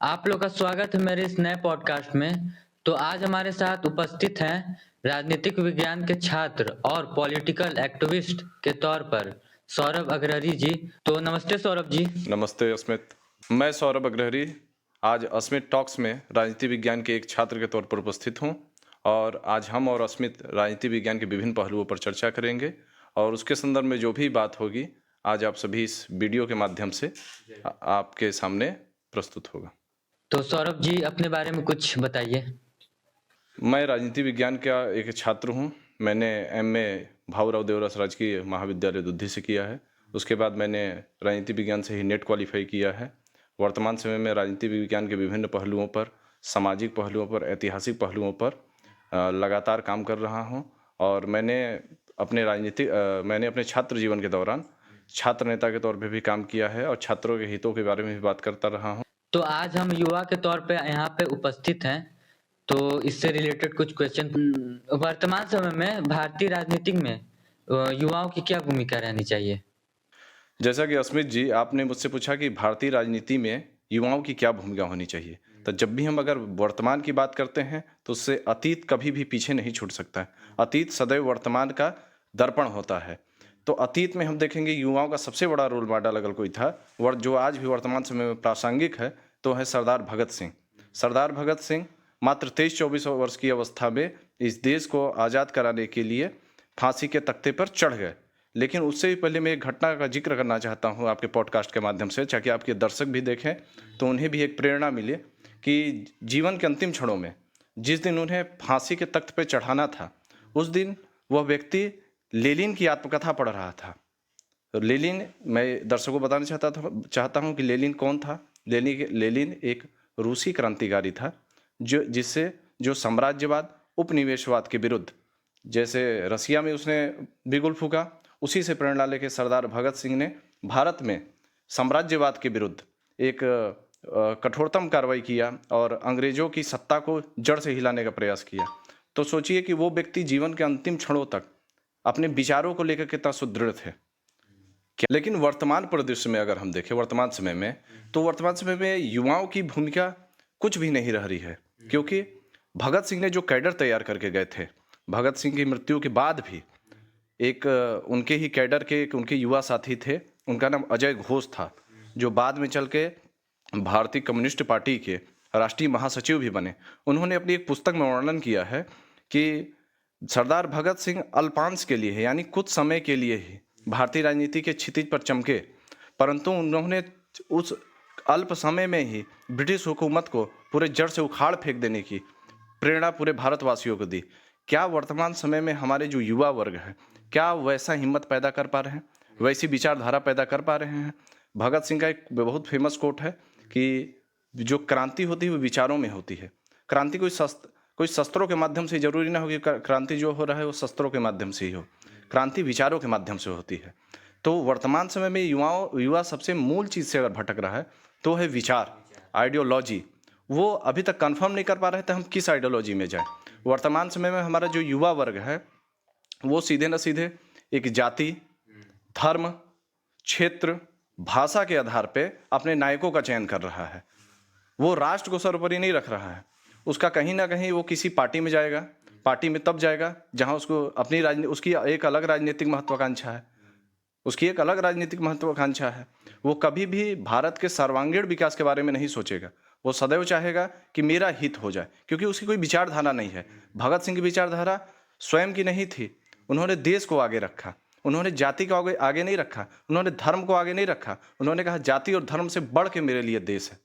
आप लोग का स्वागत है मेरे इस नए पॉडकास्ट में। तो आज हमारे साथ उपस्थित हैं राजनीतिक विज्ञान के छात्र और पॉलिटिकल एक्टिविस्ट के तौर पर सौरभ अग्रहरी जी। तो नमस्ते सौरभ जी। नमस्ते अस्मित। मैं सौरभ अग्रहरी आज अस्मित टॉक्स में राजनीति विज्ञान के एक छात्र के तौर पर उपस्थित हूं और आज हम और अस्मित राजनीति विज्ञान के विभिन्न पहलुओं पर चर्चा करेंगे और उसके संदर्भ में जो भी बात होगी आज आप सभी इस वीडियो के माध्यम से आपके सामने प्रस्तुत होगा। तो सौरभ जी अपने बारे में कुछ बताइए। मैं राजनीति विज्ञान का एक छात्र हूं। मैंने एमए भाऊराव देवरास राजकीय महाविद्यालय दुद्धी से किया है। उसके बाद मैंने राजनीति विज्ञान से ही नेट क्वालिफाई किया है। वर्तमान समय में राजनीति विज्ञान के विभिन्न पहलुओं पर, सामाजिक पहलुओं पर, ऐतिहासिक पहलुओं पर लगातार काम कर रहा हूं और मैंने अपने छात्र जीवन के दौरान छात्र नेता के तौर पर भी काम किया है और छात्रों के हितों के बारे में भी बात करता रहा हूं। तो आज हम युवा के तौर पे यहाँ पे उपस्थित हैं, तो इससे रिलेटेड कुछ क्वेश्चन। वर्तमान समय में भारतीय राजनीति में युवाओं की क्या भूमिका रहनी चाहिए? जैसा कि अस्मित जी आपने मुझसे पूछा कि भारतीय राजनीति में युवाओं की क्या भूमिका होनी चाहिए, तो जब भी हम अगर वर्तमान की बात करते हैं तो उससे अतीत कभी भी पीछे नहीं छूट सकता है। अतीत सदैव वर्तमान का दर्पण होता है। तो अतीत में हम देखेंगे युवाओं का सबसे बड़ा रोल मॉडल अगर कोई था जो आज भी वर्तमान समय में प्रासंगिक है तो है सरदार भगत सिंह। सरदार भगत सिंह मात्र 23-24 वर्ष की अवस्था में इस देश को आज़ाद कराने के लिए फांसी के तख्ते पर चढ़ गए। लेकिन उससे भी पहले मैं एक घटना का जिक्र करना चाहता हूं आपके पॉडकास्ट के माध्यम से, ताकि आपके दर्शक भी देखें तो उन्हें भी एक प्रेरणा मिले कि जीवन के अंतिम क्षणों में जिस दिन उन्हें फांसी के तख्त पर चढ़ाना था उस दिन वह व्यक्ति लेनिन की आत्मकथा पढ़ रहा था। तो लेनिन, मैं दर्शकों को बताना चाहता हूं कि लेनिन कौन था। लेनिन एक रूसी क्रांतिकारी था जो साम्राज्यवाद, उपनिवेशवाद के विरुद्ध, जैसे रसिया में उसने बिगुल फूका, उसी से प्रेरणा लेकर सरदार भगत सिंह ने भारत में साम्राज्यवाद के विरुद्ध एक कठोरतम कार्रवाई किया और अंग्रेजों की सत्ता को जड़ से हिलाने का प्रयास किया। तो सोचिए कि वो व्यक्ति जीवन के अंतिम क्षणों तक अपने विचारों को लेकर कितना सुदृढ़ थे। लेकिन वर्तमान परिदृश्य में अगर हम देखें वर्तमान समय में युवाओं की भूमिका कुछ भी नहीं रह रही है, क्योंकि भगत सिंह ने जो कैडर तैयार करके गए थे, भगत सिंह की मृत्यु के बाद भी एक उनके ही कैडर के एक उनके युवा साथी थे, उनका नाम अजय घोष था, जो बाद में चल के भारतीय कम्युनिस्ट पार्टी के राष्ट्रीय महासचिव भी बने। उन्होंने अपनी एक पुस्तक में वर्णन किया है कि सरदार भगत सिंह अल्पांश के लिए, यानी कुछ समय के लिए ही भारतीय राजनीति के क्षितिज पर चमके, परंतु उन्होंने उस अल्प समय में ही ब्रिटिश हुकूमत को पूरे जड़ से उखाड़ फेंक देने की प्रेरणा पूरे भारतवासियों को दी। क्या वर्तमान समय में हमारे जो युवा वर्ग है, क्या वैसा हिम्मत पैदा कर पा रहे हैं, वैसी विचारधारा पैदा कर पा रहे हैं? भगत सिंह का एक बहुत फेमस कोट है कि जो क्रांति होती है वो विचारों में होती है। क्रांति कोई शस्त्रों के माध्यम से जरूरी ना हो कि क्रांति जो हो रहा है वो शस्त्रों के माध्यम से ही हो, क्रांति विचारों के माध्यम से होती है। तो वर्तमान समय में युवा सबसे मूल चीज़ से अगर भटक रहा है तो है विचार, आइडियोलॉजी। वो अभी तक कंफर्म नहीं कर पा रहे थे हम किस आइडियोलॉजी में जाएं। वर्तमान समय में हमारा जो युवा वर्ग है वो सीधे न सीधे एक जाति, धर्म, क्षेत्र, भाषा के आधार पे अपने नायकों का चयन कर रहा है। वो राष्ट्र को सर्वोपरि नहीं रख रहा है। उसका कहीं ना कहीं वो किसी पार्टी में जाएगा, पार्टी में तब जाएगा जहां उसको उसकी एक अलग राजनीतिक महत्वाकांक्षा है, उसकी एक अलग राजनीतिक महत्वाकांक्षा है। वो कभी भी भारत के सर्वांगीण विकास के बारे में नहीं सोचेगा। वो सदैव चाहेगा कि मेरा हित हो जाए, क्योंकि उसकी कोई विचारधारा नहीं है। भगत सिंह की विचारधारा स्वयं की नहीं थी। उन्होंने देश को आगे रखा, उन्होंने जाति को आगे नहीं रखा, उन्होंने धर्म को आगे नहीं रखा। उन्होंने कहा जाति और धर्म से बढ़ के मेरे लिए देश है।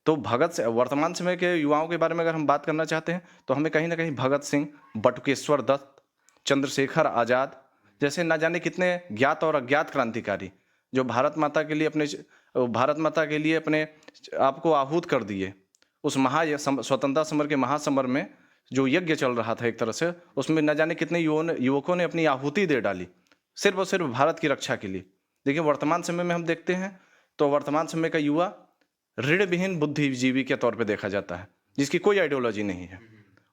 तो वर्तमान समय के युवाओं के बारे में अगर हम बात करना चाहते हैं तो हमें कहीं ना कहीं भगत सिंह, बटुकेश्वर दत्त, चंद्रशेखर आज़ाद जैसे ना जाने कितने ज्ञात और अज्ञात क्रांतिकारी जो भारत माता के लिए अपने आप को आहूत कर दिए। उस स्वतंत्रता समर के महासमर में जो यज्ञ चल रहा था एक तरह से, उसमें न जाने कितने युवकों ने अपनी आहुति दे डाली सिर्फ और सिर्फ भारत की रक्षा के लिए। देखिए वर्तमान समय में हम देखते हैं तो वर्तमान समय का युवा ऋण विहीन बुद्धिजीवी के तौर पे देखा जाता है, जिसकी कोई आइडियोलॉजी नहीं है।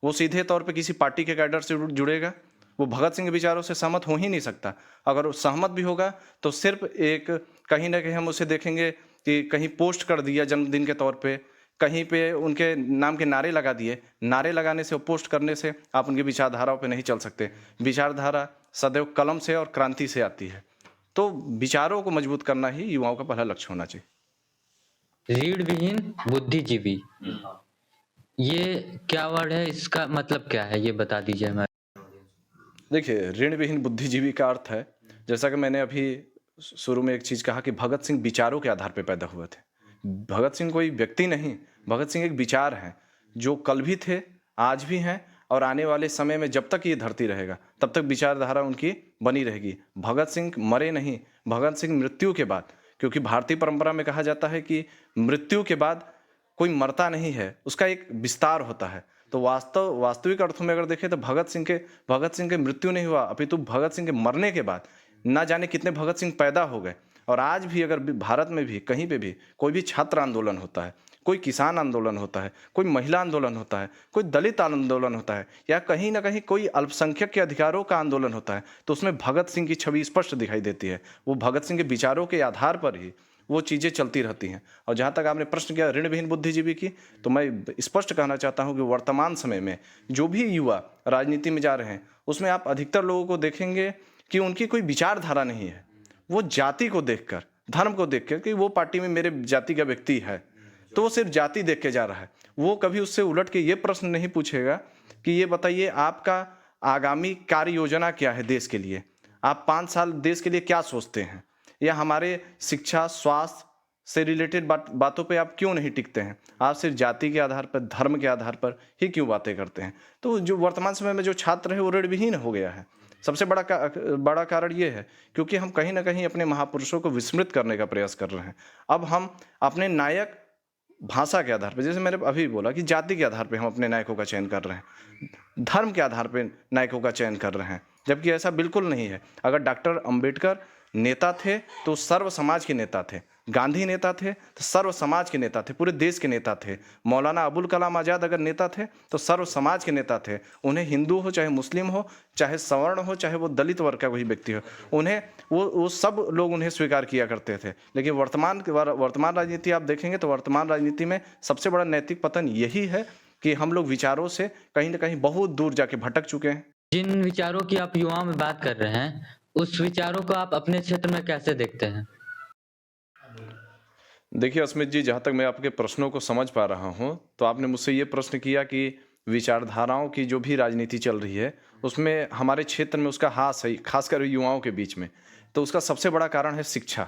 वो सीधे तौर पे किसी पार्टी के कैडर से जुड़ेगा। वो भगत सिंह के विचारों से सहमत हो ही नहीं सकता। अगर वो सहमत भी होगा तो सिर्फ एक कहीं ना कहीं हम उसे देखेंगे कि कहीं पोस्ट कर दिया जन्मदिन के तौर पे, कहीं पे उनके नाम के नारे लगा दिए। नारे लगाने से, पोस्ट करने से आप उनकी विचारधाराओं पे नहीं चल सकते। विचारधारा सदैव कलम से और क्रांति से आती है। तो विचारों को मजबूत करना ही युवाओं का पहला लक्ष्य होना चाहिए। रीढ़ विहीन बुद्धिजीवी, ये क्या वर्ड है, इसका मतलब क्या है, ये बता दीजिए हमें। देखिए, ऋण विहीन बुद्धिजीवी का अर्थ है, जैसा कि मैंने अभी शुरू में एक चीज कहा कि भगत सिंह विचारों के आधार पर पैदा हुए थे। भगत सिंह कोई व्यक्ति नहीं, भगत सिंह एक विचार है जो कल भी थे, आज भी हैं और आने वाले समय में जब तक ये धरती रहेगा तब तक विचारधारा उनकी बनी रहेगी। भगत सिंह मरे नहीं, भगत सिंह मृत्यु के बाद, क्योंकि भारतीय परंपरा में कहा जाता है कि मृत्यु के बाद कोई मरता नहीं है, उसका एक विस्तार होता है। तो वास्तविक अर्थों में अगर देखें तो भगत सिंह के मृत्यु नहीं हुआ, अपितु भगत सिंह के मरने के बाद ना जाने कितने भगत सिंह पैदा हो गए। और आज भी अगर भारत में भी कहीं पे भी कोई भी छात्र आंदोलन होता है, कोई किसान आंदोलन होता है, कोई महिला आंदोलन होता है, कोई दलित आंदोलन होता है, या कहीं ना कहीं कोई अल्पसंख्यक के अधिकारों का आंदोलन होता है, तो उसमें भगत सिंह की छवि स्पष्ट दिखाई देती है। वो भगत सिंह के विचारों के आधार पर ही वो चीज़ें चलती रहती हैं। और जहाँ तक आपने प्रश्न किया ऋण विहीन बुद्धिजीवी की, तो मैं स्पष्ट कहना चाहता हूँ कि वर्तमान समय में जो भी युवा राजनीति में जा रहे हैं उसमें आप अधिकतर लोगों को देखेंगे कि उनकी कोई विचारधारा नहीं है। वो जाति को देखकर, धर्म को देखकर कि वो पार्टी में मेरे जाति का व्यक्ति है, तो वो सिर्फ जाति देख के जा रहा है। वो कभी उससे उलट के ये प्रश्न नहीं पूछेगा कि ये बताइए आपका आगामी कार्य योजना क्या है देश के लिए, आप 5 साल देश के लिए क्या सोचते हैं, या हमारे शिक्षा स्वास्थ्य से रिलेटेड बातों पे आप क्यों नहीं टिकते हैं। आप सिर्फ जाति के आधार पर, धर्म के आधार पर ही क्यों बातें करते हैं। तो जो वर्तमान समय में जो छात्र है वो ऋण विहीन हो गया है। सबसे बड़ा कारण ये है क्योंकि हम कहीं ना कहीं अपने महापुरुषों को विस्मृत करने का प्रयास कर रहे हैं। अब हम अपने नायक भाषा के आधार पर, जैसे मैंने अभी बोला कि जाति के आधार पर हम अपने नायकों का चयन कर रहे हैं, धर्म के आधार पर नायकों का चयन कर रहे हैं, जबकि ऐसा बिल्कुल नहीं है। अगर डॉक्टर अंबेडकर नेता थे तो सर्व समाज के नेता थे, गांधी नेता थे तो सर्व समाज के नेता थे, पूरे देश के नेता थे। मौलाना अबुल कलाम आज़ाद अगर नेता थे तो सर्व समाज के नेता थे। उन्हें हिंदू हो चाहे मुस्लिम हो, चाहे सवर्ण हो, चाहे वो दलित वर्ग का कोई व्यक्ति हो, उन्हें वो सब लोग उन्हें स्वीकार किया करते थे। लेकिन वर्तमान राजनीति आप देखेंगे तो वर्तमान राजनीति में सबसे बड़ा नैतिक पतन यही है कि हम लोग विचारों से कहीं ना कहीं बहुत दूर जाके भटक चुके हैं। जिन विचारों की आप युवाओं में बात कर रहे हैं, उस विचारों को आप अपने क्षेत्र में कैसे देखते हैं? देखिए अस्मित जी, जहाँ तक मैं आपके प्रश्नों को समझ पा रहा हूँ, तो आपने मुझसे ये प्रश्न किया कि विचारधाराओं की जो भी राजनीति चल रही है उसमें हमारे क्षेत्र में उसका हाथ सही, खासकर युवाओं के बीच में, तो उसका सबसे बड़ा कारण है शिक्षा।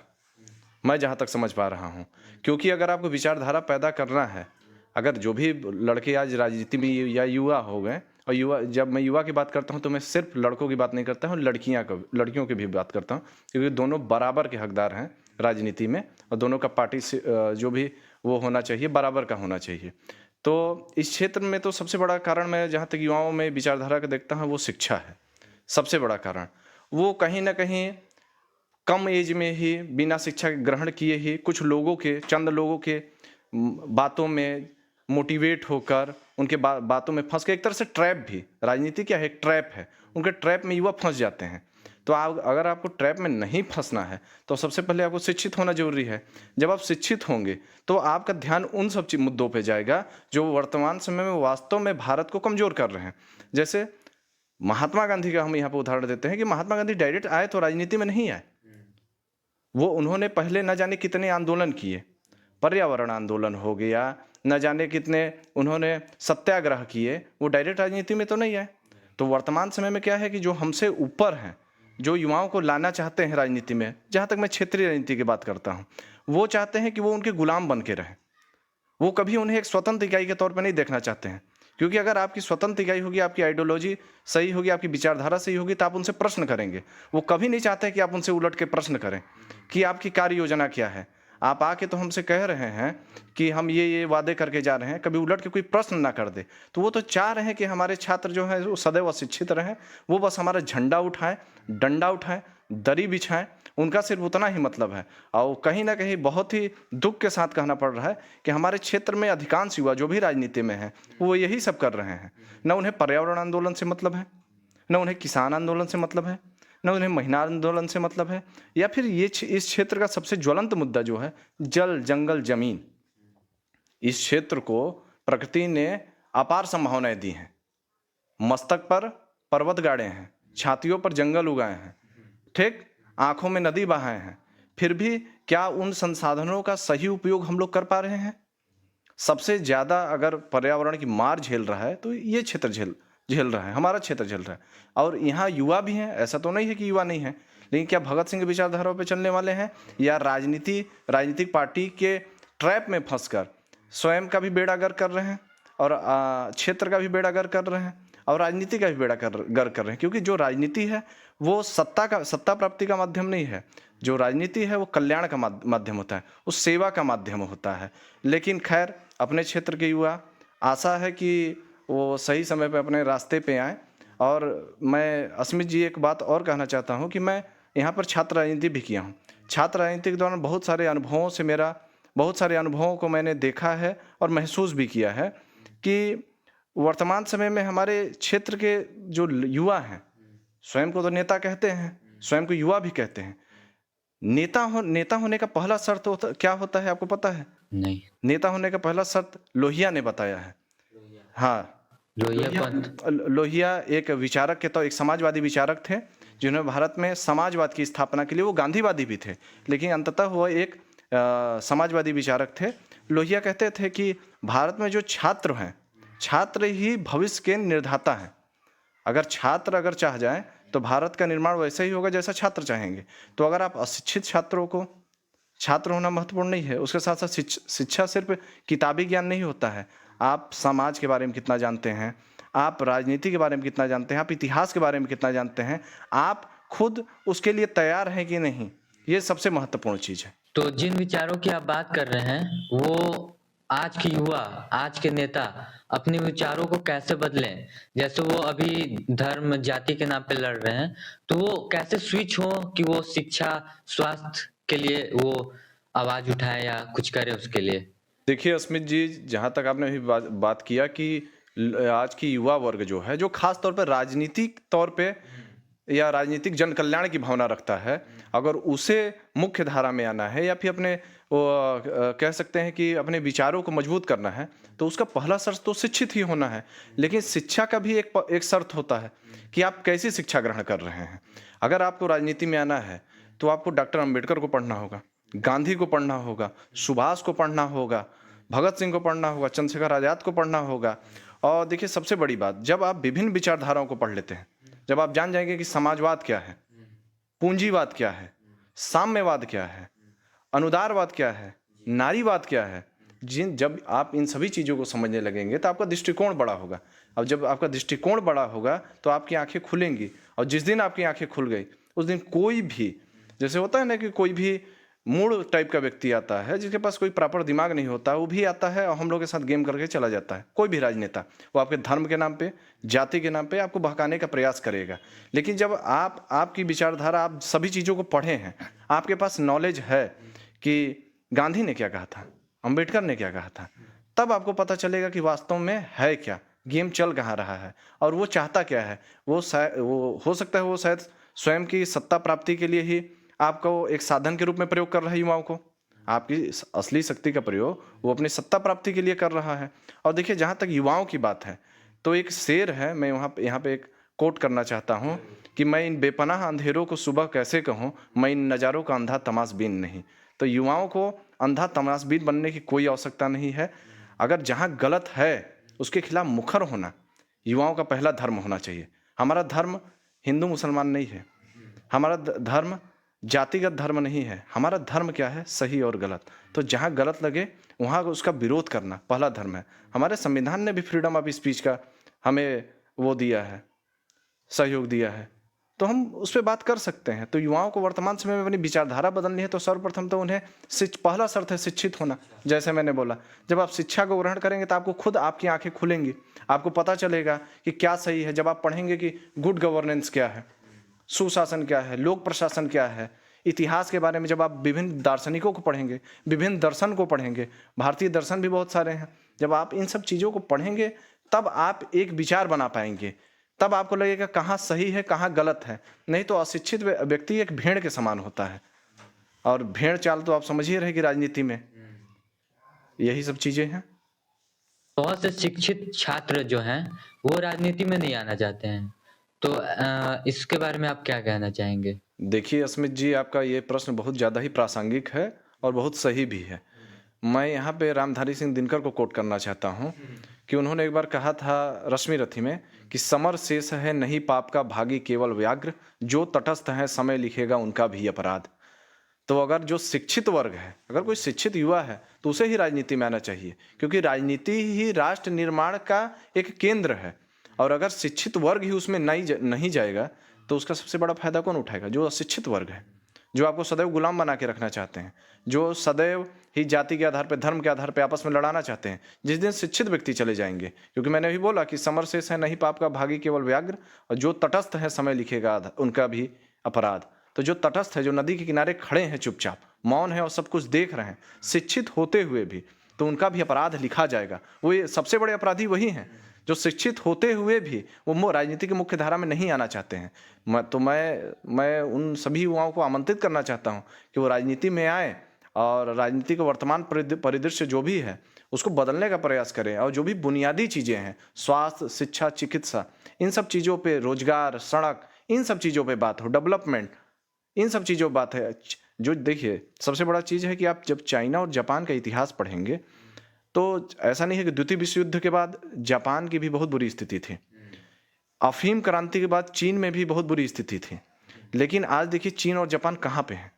मैं जहाँ तक समझ पा रहा हूँ, क्योंकि अगर आपको विचारधारा पैदा करना है, अगर जो भी लड़के आज राजनीति में या युवा हो गए, और युवा, जब मैं युवा की बात करता हूँ तो मैं सिर्फ लड़कों की बात नहीं करता हूँ, लड़कियों की भी बात करता हूँ, क्योंकि दोनों बराबर के हकदार हैं राजनीति में, और दोनों का पार्टी से जो भी वो होना चाहिए बराबर का होना चाहिए। तो इस क्षेत्र में तो सबसे बड़ा कारण मैं जहाँ तक युवाओं में विचारधारा का देखता हूँ वो शिक्षा है। सबसे बड़ा कारण वो कहीं ना कहीं कम एज में ही बिना शिक्षा ग्रहण किए ही कुछ लोगों के, चंद लोगों के बातों में मोटिवेट होकर उनके बातों में फंस के, एक तरह से ट्रैप भी, राजनीति क्या है, एक ट्रैप है, उनके ट्रैप में युवा फंस जाते हैं। तो अगर आपको ट्रैप में नहीं फंसना है तो सबसे पहले आपको शिक्षित होना जरूरी है। जब आप शिक्षित होंगे तो आपका ध्यान उन सब मुद्दों पे जाएगा जो वर्तमान समय में वास्तव में भारत को कमजोर कर रहे हैं। जैसे महात्मा गांधी का हम यहाँ पे उदाहरण देते हैं कि महात्मा गांधी डायरेक्ट आए तो राजनीति में नहीं आए, वो उन्होंने पहले न जाने कितने आंदोलन किए, पर्यावरण आंदोलन हो गया, न जाने कितने उन्होंने सत्याग्रह किए, वो डायरेक्ट राजनीति में तो नहीं आए। तो वर्तमान समय में क्या है कि जो हमसे ऊपर हैं, जो युवाओं को लाना चाहते हैं राजनीति में, जहाँ तक मैं क्षेत्रीय राजनीति की बात करता हूँ, वो चाहते हैं कि वो उनके गुलाम बन के रहें। वो कभी उन्हें एक स्वतंत्र इकाई के तौर पर नहीं देखना चाहते हैं, क्योंकि अगर आपकी स्वतंत्र इकाई होगी, आपकी आइडियोलॉजी सही होगी, आपकी विचारधारा सही होगी, तो आप उनसे प्रश्न करेंगे। वो कभी नहीं चाहते कि आप उनसे उलट के प्रश्न करें कि आपकी कार्य योजना क्या है। आप आके तो हमसे कह रहे हैं कि हम ये वादे करके जा रहे हैं, कभी उलट के कोई प्रश्न ना कर दे। तो वो तो चाह रहे हैं कि हमारे छात्र जो हैं वो सदैव अशिक्षित रहें, वो बस हमारा झंडा उठाएं, डंडा उठाएं, दरी बिछाएं, उनका सिर्फ उतना ही मतलब है। और कहीं ना कहीं बहुत ही दुख के साथ कहना पड़ रहा है कि हमारे क्षेत्र में अधिकांश युवा जो भी राजनीति में हैं वो यही सब कर रहे हैं। न उन्हें पर्यावरण आंदोलन से मतलब है, न उन्हें किसान आंदोलन से मतलब है, न उन्हें महिला आंदोलन से मतलब है, या फिर इस क्षेत्र का सबसे ज्वलंत मुद्दा जो है जल, जंगल, जमीन, इस क्षेत्र को प्रकृति ने अपार संभावनाएं दी हैं। मस्तक पर पर्वत गाड़े हैं, छातियों पर जंगल उगाए हैं, ठीक, आंखों में नदी बहाए हैं, फिर भी क्या उन संसाधनों का सही उपयोग हम लोग कर पा रहे हैं? सबसे ज्यादा अगर पर्यावरण की मार झेल रहा है तो ये क्षेत्र झेल रहा है, हमारा क्षेत्र झेल रहा है। और यहाँ युवा भी हैं, ऐसा तो नहीं है कि युवा नहीं है, लेकिन क्या भगत सिंह की विचारधाराओं पे चलने वाले हैं, या राजनीतिक पार्टी के ट्रैप में फंसकर स्वयं का भी बेड़ा गर्क कर रहे हैं और क्षेत्र का भी बेड़ा गर्क कर रहे हैं और राजनीति का भी बेड़ा गर्क कर रहे हैं? क्योंकि जो राजनीति है वो सत्ता प्राप्ति का माध्यम नहीं है। जो राजनीति है वो कल्याण का माध्यम होता है, उस सेवा का माध्यम होता है। लेकिन खैर, अपने क्षेत्र के युवा, आशा है कि वो सही समय पे अपने रास्ते पे आए। और मैं अस्मित जी एक बात और कहना चाहता हूँ कि मैं यहाँ पर छात्र राजनीति भी किया हूँ। छात्र राजनीति के दौरान बहुत सारे अनुभवों को मैंने देखा है और महसूस भी किया है कि वर्तमान समय में हमारे क्षेत्र के जो युवा हैं, स्वयं को तो नेता कहते हैं, स्वयं को युवा भी कहते हैं। नेता होने का पहला शर्त क्या होता है, आपको पता है? नहीं। नेता होने का पहला शर्त लोहिया ने बताया है। हाँ, लोहिया एक विचारक के तो एक समाजवादी विचारक थे, जिन्होंने भारत में समाजवाद की स्थापना के लिए, वो गांधीवादी भी थे लेकिन अंततः वो एक समाजवादी विचारक थे। लोहिया कहते थे कि भारत में जो छात्र हैं, छात्र ही भविष्य के निर्धाता हैं। अगर छात्र चाह जाए तो भारत का निर्माण वैसे ही होगा जैसा छात्र चाहेंगे। तो अगर आप अशिक्षित छात्रों को, छात्र होना महत्वपूर्ण नहीं है, उसके साथ साथ शिक्षा सिर्फ किताबी ज्ञान नहीं होता है। आप समाज के बारे में कितना जानते हैं, आप राजनीति के बारे में कितना जानते हैं, आप इतिहास के बारे में कितना जानते हैं, आप खुद उसके लिए तैयार हैं कि नहीं, ये सबसे महत्वपूर्ण चीज़ है। तो जिन विचारों की आप बात कर रहे हैं, वो आज के युवा, आज के नेता अपने विचारों को कैसे बदलें? जैसे वो अभी धर्म, जाति के नाम पे लड़ रहे हैं, तो वो कैसे स्विच हो कि वो शिक्षा, स्वास्थ्य के लिए वो आवाज उठाए या कुछ करे उसके लिए? देखिए अस्मित जी, जहाँ तक आपने अभी बात किया कि आज की युवा वर्ग जो है, जो खास तौर पर राजनीतिक तौर पे या राजनीतिक जन कल्याण की भावना रखता है, अगर उसे मुख्य धारा में आना है या फिर अपने कह सकते हैं कि अपने विचारों को मजबूत करना है, तो उसका पहला शर्त तो शिक्षित ही होना है। लेकिन शिक्षा का भी एक शर्त होता है कि आप कैसी शिक्षा ग्रहण कर रहे हैं। अगर आपको राजनीति में आना है तो आपको डॉक्टर अंबेडकर को पढ़ना होगा, गांधी को पढ़ना होगा, सुभाष को पढ़ना होगा, भगत सिंह को पढ़ना होगा, चंद्रशेखर आजाद को पढ़ना होगा। और देखिए, सबसे बड़ी बात, जब आप विभिन्न विचारधाराओं को पढ़ लेते हैं, जब आप जान जाएंगे कि समाजवाद क्या है, पूंजीवाद क्या है, साम्यवाद क्या है, अनुदारवाद क्या है, नारीवाद क्या है, जब आप इन सभी चीज़ों को समझने लगेंगे तो आपका दृष्टिकोण बड़ा होगा। अब जब आपका दृष्टिकोण बड़ा होगा तो आपकी आंखें खुलेंगी, और जिस दिन आपकी आंखें खुल गई उस दिन कोई भी, जैसे होता है ना कि कोई भी मूड टाइप का व्यक्ति आता है जिसके पास कोई प्रॉपर दिमाग नहीं होता, वो भी आता है और हम लोग के साथ गेम करके चला जाता है। कोई भी राजनेता, वो आपके धर्म के नाम पे, जाति के नाम पे आपको बहकाने का प्रयास करेगा। लेकिन जब आपकी विचारधारा, आप सभी चीज़ों को पढ़े हैं, आपके पास नॉलेज है कि गांधी ने क्या कहा था, अंबेडकर ने क्या कहा था, तब आपको पता चलेगा कि वास्तव में है क्या, गेम चल कहाँ रहा है और वो चाहता क्या है। वो हो सकता है वो शायद स्वयं की सत्ता प्राप्ति के लिए ही आपको एक साधन के रूप में प्रयोग कर रहा है युवाओं को। आपकी असली शक्ति का प्रयोग वो अपनी सत्ता प्राप्ति के लिए कर रहा है। और देखिए, जहाँ तक युवाओं की बात है तो एक शेर है, मैं यहाँ पे एक कोट करना चाहता हूँ कि मैं इन बेपनाह अंधेरों को सुबह कैसे कहूँ, मैं इन नज़ारों का अंधा तमाशबीन नहीं। तो युवाओं को अंधा तमाशबीन बनने की कोई आवश्यकता नहीं है। अगर जहाँ गलत है उसके खिलाफ मुखर होना युवाओं का पहला धर्म होना चाहिए। हमारा धर्म हिंदू मुसलमान नहीं है, हमारा धर्म जातिगत धर्म नहीं है। हमारा धर्म क्या है, सही और गलत। तो जहाँ गलत लगे वहाँ उसका विरोध करना पहला धर्म है। हमारे संविधान ने भी फ्रीडम ऑफ स्पीच का हमें वो दिया है, सहयोग दिया है, तो हम उस पर बात कर सकते हैं। तो युवाओं को वर्तमान समय में अपनी विचारधारा बदलनी है तो सर्वप्रथम तो उन्हें पहला शर्त है शिक्षित होना। जैसे मैंने बोला, जब आप शिक्षा को ग्रहण करेंगे तो आपको खुद आपकी आंखें खुलेंगी, आपको पता चलेगा कि क्या सही है। जब आप पढ़ेंगे कि गुड गवर्नेंस क्या है, सुशासन क्या है, लोक प्रशासन क्या है, इतिहास के बारे में जब आप विभिन्न दार्शनिकों को पढ़ेंगे, विभिन्न दर्शन को पढ़ेंगे, भारतीय दर्शन भी बहुत सारे हैं, जब आप इन सब चीज़ों को पढ़ेंगे तब आप एक विचार बना पाएंगे, तब आपको लगेगा कहाँ सही है कहाँ गलत है। नहीं तो अशिक्षित व्यक्ति एक भेड़ के समान होता है, और भेड़ चाल तो आप समझ ही रहे कि राजनीति में यही सब चीज़ें हैं। बहुत से शिक्षित छात्र जो हैं, वो राजनीति में नहीं आना चाहते हैं। तो इसके बारे में आप क्या कहना चाहेंगे? देखिए अस्मित जी, आपका ये प्रश्न बहुत ज़्यादा ही प्रासंगिक है और बहुत सही भी है। मैं यहाँ पे रामधारी सिंह दिनकर को कोट करना चाहता हूँ कि उन्होंने एक बार कहा था रश्मि रथी में कि समर शेष है नहीं पाप का भागी केवल व्याघ्र, जो तटस्थ है समय लिखेगा उनका भी अपराध। तो अगर जो शिक्षित वर्ग है, अगर कोई शिक्षित युवा है, तो उसे ही राजनीति में आना चाहिए, क्योंकि राजनीति ही राष्ट्र निर्माण का एक केंद्र है। और अगर शिक्षित वर्ग ही उसमें नहीं जाएगा, तो उसका सबसे बड़ा फायदा कौन उठाएगा? जो अशिक्षित वर्ग है, जो आपको सदैव गुलाम बना के रखना चाहते हैं, जो सदैव ही जाति के आधार पर, धर्म के आधार पर आपस में लड़ाना चाहते हैं। जिस दिन शिक्षित व्यक्ति चले जाएंगे, क्योंकि मैंने भी बोला कि समर शेष है नहीं पाप का भागी केवल व्याघ्र, और जो तटस्थ है समय लिखेगा उनका भी अपराध। तो जो तटस्थ है, जो नदी के किनारे खड़े हैं चुपचाप, मौन है और सब कुछ देख रहे हैं, शिक्षित होते हुए भी, तो उनका भी अपराध लिखा जाएगा। वो ये सबसे बड़े अपराधी वही हैं जो शिक्षित होते हुए भी वो राजनीति की मुख्य धारा में नहीं आना चाहते हैं। मैं उन सभी युवाओं को आमंत्रित करना चाहता हूं कि वो राजनीति में आए और राजनीति का वर्तमान परिदृश्य जो भी है उसको बदलने का प्रयास करें। और जो भी बुनियादी चीज़ें हैं, स्वास्थ्य, शिक्षा, चिकित्सा, इन सब चीज़ों पे, रोजगार, सड़क, इन सब चीज़ों पे बात हो, डेवलपमेंट, इन सब चीज़ों पर बात है। जो देखिए, सबसे बड़ा चीज़ है कि आप जब चाइना और जापान का इतिहास पढ़ेंगे, तो ऐसा नहीं है कि द्वितीय विश्व युद्ध के बाद जापान की भी बहुत बुरी स्थिति थी, अफीम क्रांति के बाद चीन में भी बहुत बुरी स्थिति थी, लेकिन आज देखिए चीन और जापान कहाँ पे हैं।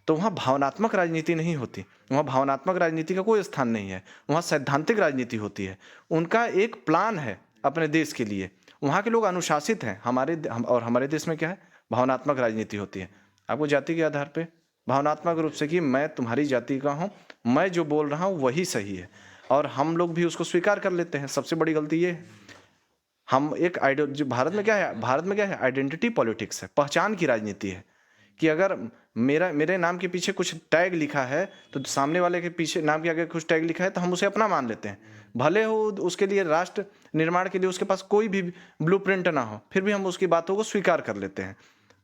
तो वहाँ भावनात्मक राजनीति नहीं होती, वहाँ भावनात्मक राजनीति का कोई स्थान नहीं है, वहाँ सैद्धांतिक राजनीति होती है। उनका एक प्लान है अपने देश के लिए, वहाँ के लोग अनुशासित हैं। हमारे देश में क्या है? भावनात्मक राजनीति होती है। आपको जाति के आधार पे भावनात्मक रूप से कि मैं तुम्हारी जाति का हूँ, मैं जो बोल रहा हूँ वही सही है, और हम लोग भी उसको स्वीकार कर लेते हैं। सबसे बड़ी गलती ये है, हम एक जो भारत में क्या है, आइडेंटिटी पॉलिटिक्स है, पहचान की राजनीति है। कि अगर मेरे नाम के पीछे कुछ टैग लिखा है, तो सामने वाले के पीछे नाम के आगे कुछ टैग लिखा है, तो हम उसे अपना मान लेते हैं। भले हो उसके लिए, राष्ट्र निर्माण के लिए उसके पास कोई भी ब्लूप्रिंट ना हो, फिर भी हम उसकी बातों को स्वीकार कर लेते हैं।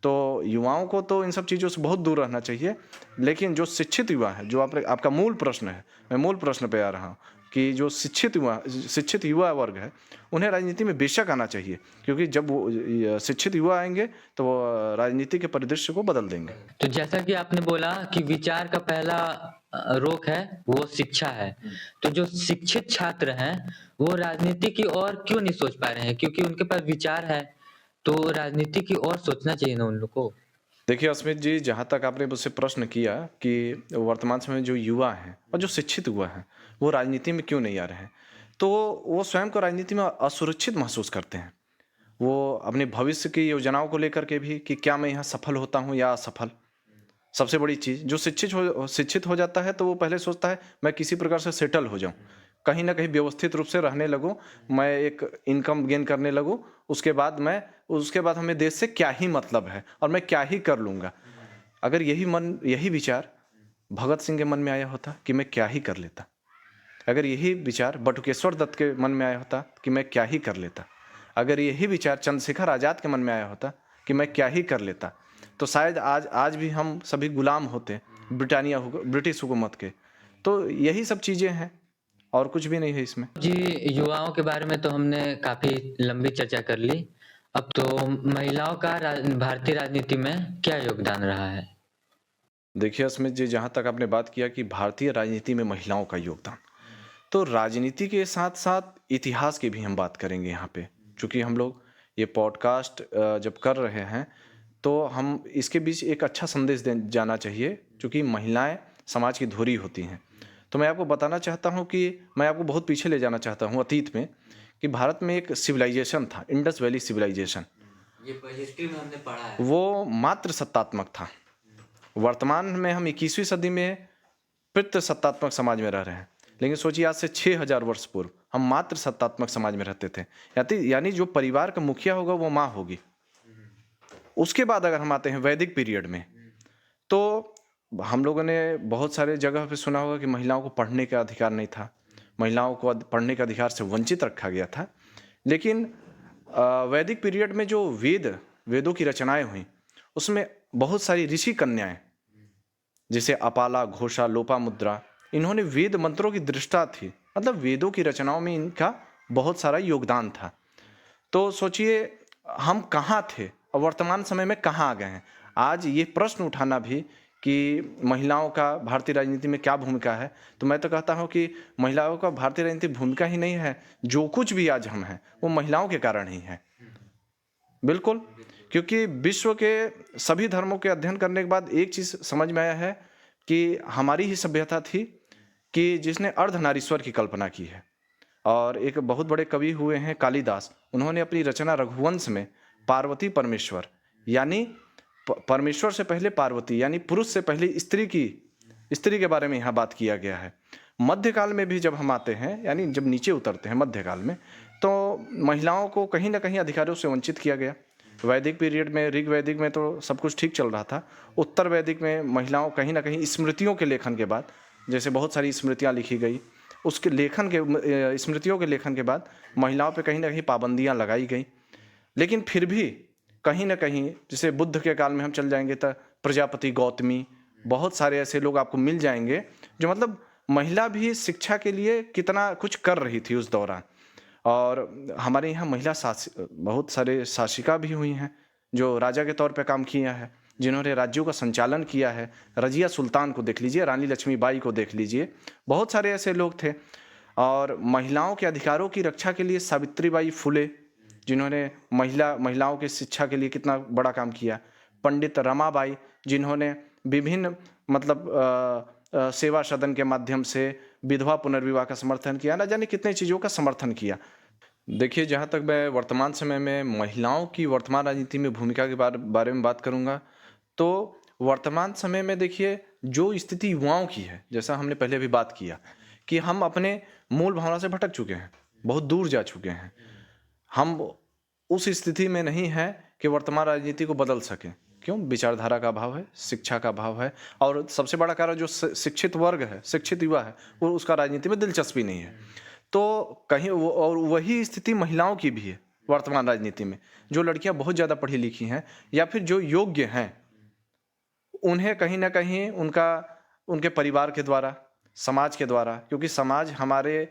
तो युवाओं को तो इन सब चीज़ों से बहुत दूर रहना चाहिए। लेकिन जो शिक्षित युवा है, जो आपका मूल प्रश्न है, मैं मूल प्रश्न पे आ रहा हूँ कि जो शिक्षित युवा वर्ग है, उन्हें राजनीति में बेशक आना चाहिए, क्योंकि जब वो शिक्षित युवा आएंगे तो वो राजनीति के परिदृश्य को बदल देंगे। तो जैसा कि आपने बोला कि विचार का पहला रोक है वो शिक्षा है। तो जो शिक्षित छात्र हैं, वो राजनीति की ओर क्यों नहीं सोच पा रहे हैं? क्योंकि उनके पास विचार है, तो राजनीति की ओर सोचना चाहिए ना उन लोग को। देखिए अस्मित जी, जहाँ तक आपने मुझसे प्रश्न किया कि वर्तमान समय में जो युवा हैं और जो शिक्षित युवा हैं, वो राजनीति में क्यों नहीं आ रहे हैं, तो वो स्वयं को राजनीति में असुरक्षित महसूस करते हैं। वो अपने भविष्य की योजनाओं को लेकर के भी, कि क्या मैं यहाँ सफल होता हूँ या असफल। सबसे बड़ी चीज़, जो शिक्षित हो जाता है, तो वो पहले सोचता है मैं किसी प्रकार से सेटल हो जाऊं, कहीं ना कहीं व्यवस्थित रूप से रहने लगूं, मैं एक इनकम गेन करने लगूं, उसके बाद हमें देश से क्या ही मतलब है और मैं क्या ही कर लूँगा। अगर यही विचार भगत सिंह के मन में आया होता कि मैं क्या ही कर लेता, अगर यही विचार बटुकेश्वर दत्त के मन में आया होता कि मैं क्या ही कर लेता, अगर यही विचार चंद्रशेखर आज़ाद के मन में आया होता कि मैं क्या ही कर लेता, तो शायद आज भी हम सभी गुलाम होते ब्रिटिश हुकूमत के। तो यही सब चीज़ें हैं और कुछ भी नहीं है इसमें। जी, युवाओं के बारे में तो हमने काफ़ी लंबी चर्चा कर ली। अब तो महिलाओं का भारतीय राजनीति में क्या योगदान रहा है? देखिए अस्मित जी, जहाँ तक आपने बात किया कि भारतीय राजनीति में महिलाओं का योगदान, तो राजनीति के साथ साथ इतिहास की भी हम बात करेंगे यहाँ पे। चूँकि हम लोग ये पॉडकास्ट जब कर रहे हैं, तो हम इसके बीच एक अच्छा संदेश जाना चाहिए, क्योंकि महिलाएं समाज की धुरी होती हैं। तो मैं आपको बताना चाहता हूँ कि मैं आपको बहुत पीछे ले जाना चाहता हूँ अतीत में, कि भारत में एक सिविलाइजेशन था, इंडस वैली सिविलाइजेशन। ये हिस्ट्री में हमने पढ़ा है। वो मात्र सत्तात्मक था। वर्तमान में हम 21वीं सदी में पितृसत्तात्मक समाज में रह रहे हैं, लेकिन सोचिए आज से 6000 वर्ष पूर्व हम मात्र सत्तात्मक समाज में रहते थे। यानी जो परिवार का मुखिया होगा वो माँ होगी। उसके बाद अगर हम आते हैं वैदिक पीरियड में, तो हम लोगों ने बहुत सारे जगह पे सुना होगा कि महिलाओं को पढ़ने का अधिकार नहीं था, महिलाओं को पढ़ने के अधिकार से वंचित रखा गया था। लेकिन वैदिक पीरियड में जो वेदों की रचनाएं हुई, उसमें बहुत सारी ऋषि कन्याएं, जैसे अपाला, घोषा, लोपामुद्रा, इन्होंने वेद मंत्रों की दृष्टा थी मतलब वेदों की रचनाओं में इनका बहुत सारा योगदान था। तो सोचिए हम कहाँ थे और वर्तमान समय में कहाँ आ गए हैं। आज ये प्रश्न उठाना भी कि महिलाओं का भारतीय राजनीति में क्या भूमिका है, तो मैं तो कहता हूँ कि महिलाओं का भारतीय राजनीति भूमिका ही नहीं है, जो कुछ भी आज हम हैं वो महिलाओं के कारण ही है। बिल्कुल, क्योंकि विश्व के सभी धर्मों के अध्ययन करने के बाद एक चीज़ समझ में आया है कि हमारी ही सभ्यता थी कि जिसने अर्धनारीश्वर की कल्पना की है। और एक बहुत बड़े कवि हुए हैं कालिदास, उन्होंने अपनी रचना रघुवंश में पार्वती परमेश्वर यानी परमेश्वर से पहले पार्वती यानी पुरुष से पहले स्त्री के बारे में यहाँ बात किया गया है। मध्यकाल में भी जब हम आते हैं यानी जब नीचे उतरते हैं मध्यकाल में, तो महिलाओं को कहीं ना कहीं अधिकारों से वंचित किया गया। वैदिक पीरियड में, ऋग वैदिक में तो सब कुछ ठीक चल रहा था। उत्तर वैदिक में महिलाओं कहीं ना कहीं स्मृतियों के लेखन के बाद, जैसे बहुत सारी स्मृतियाँ लिखी गई, उसके लेखन के स्मृतियों के लेखन के बाद महिलाओं पे कहीं ना कहीं पाबंदियाँ लगाई गई। लेकिन फिर भी कहीं ना कहीं, जैसे बुद्ध के काल में हम चल जाएंगे तो प्रजापति गौतमी, बहुत सारे ऐसे लोग आपको मिल जाएंगे जो मतलब महिला भी शिक्षा के लिए कितना कुछ कर रही थी उस दौरान। और हमारे यहाँ बहुत सारे शासिका भी हुई हैं जो राजा के तौर पे काम किया है, जिन्होंने राज्यों का संचालन किया है। रजिया सुल्तान को देख लीजिए, रानी लक्ष्मीबाई को देख लीजिए, बहुत सारे ऐसे लोग थे। और महिलाओं के अधिकारों की रक्षा के लिए सावित्रीबाई फुले, जिन्होंने महिलाओं की शिक्षा के लिए कितना बड़ा काम किया। पंडित रमाबाई, जिन्होंने विभिन्न सेवा सदन के माध्यम से विधवा पुनर्विवाह का समर्थन किया, ना जाने कितने चीज़ों का समर्थन किया। देखिए, जहाँ तक मैं वर्तमान समय में महिलाओं की वर्तमान राजनीति में भूमिका के बारे में बात करूँगा, तो वर्तमान समय में देखिए जो स्थिति युवाओं की है, जैसा हमने पहले भी बात किया कि हम अपने मूल भावना से भटक चुके हैं, बहुत दूर जा चुके हैं। हम उस स्थिति में नहीं है कि वर्तमान राजनीति को बदल सकें। क्यों? विचारधारा का अभाव है, शिक्षा का अभाव है, और सबसे बड़ा कारण जो शिक्षित वर्ग है, शिक्षित युवा है, वो उसका राजनीति में दिलचस्पी नहीं है। तो कहीं और वही स्थिति महिलाओं की भी है वर्तमान राजनीति में। जो लड़कियां बहुत ज़्यादा पढ़ी लिखी हैं या फिर जो योग्य हैं, उन्हें कहीं ना कहीं उनके परिवार के द्वारा, समाज के द्वारा, क्योंकि समाज हमारे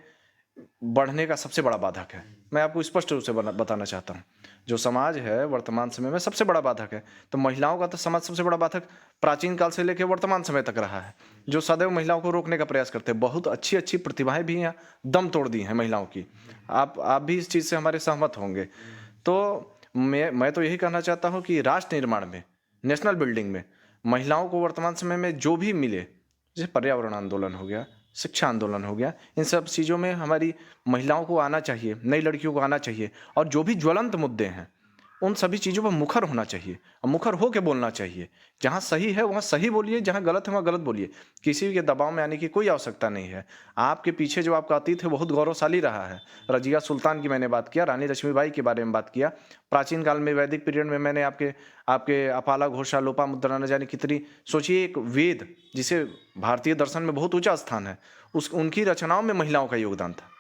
बढ़ने का सबसे बड़ा बाधक है। मैं आपको स्पष्ट रूप से बताना चाहता हूँ, जो समाज है वर्तमान समय में सबसे बड़ा बाधक है। तो महिलाओं का तो समाज सबसे बड़ा बाधक प्राचीन काल से लेकर वर्तमान समय तक रहा है, जो सदैव महिलाओं को रोकने का प्रयास करते हैं। बहुत अच्छी अच्छी प्रतिभाएं भी यहाँ दम तोड़ दी हैं महिलाओं की। आप भी इस चीज़ से हमारे सहमत होंगे। तो मैं तो यही कहना चाहता हूँ कि राष्ट्र निर्माण में, नेशनल बिल्डिंग में महिलाओं को वर्तमान समय में जो भी मिले, जैसे पर्यावरण आंदोलन हो गया, शिक्षा आंदोलन हो गया, इन सब चीज़ों में हमारी महिलाओं को आना चाहिए, नई लड़कियों को आना चाहिए। और जो भी ज्वलंत मुद्दे हैं उन सभी चीज़ों पर मुखर होना चाहिए और मुखर हो के बोलना चाहिए। जहाँ सही है वहाँ सही बोलिए, जहाँ गलत है वहाँ गलत बोलिए। किसी के दबाव में आने की कोई आवश्यकता नहीं है। आपके पीछे जो आपका अतीत है बहुत गौरवशाली रहा है। रजिया सुल्तान की मैंने बात किया, रानी लक्ष्मीबाई के बारे में बात किया। प्राचीन काल में वैदिक पीरियड में मैंने आपके अपाला घोषा लोपामुद्रा न जाने कितनी, सोचिए एक वेद जिसे भारतीय दर्शन में बहुत ऊंचा स्थान है, उनकी रचनाओं में महिलाओं का योगदान था।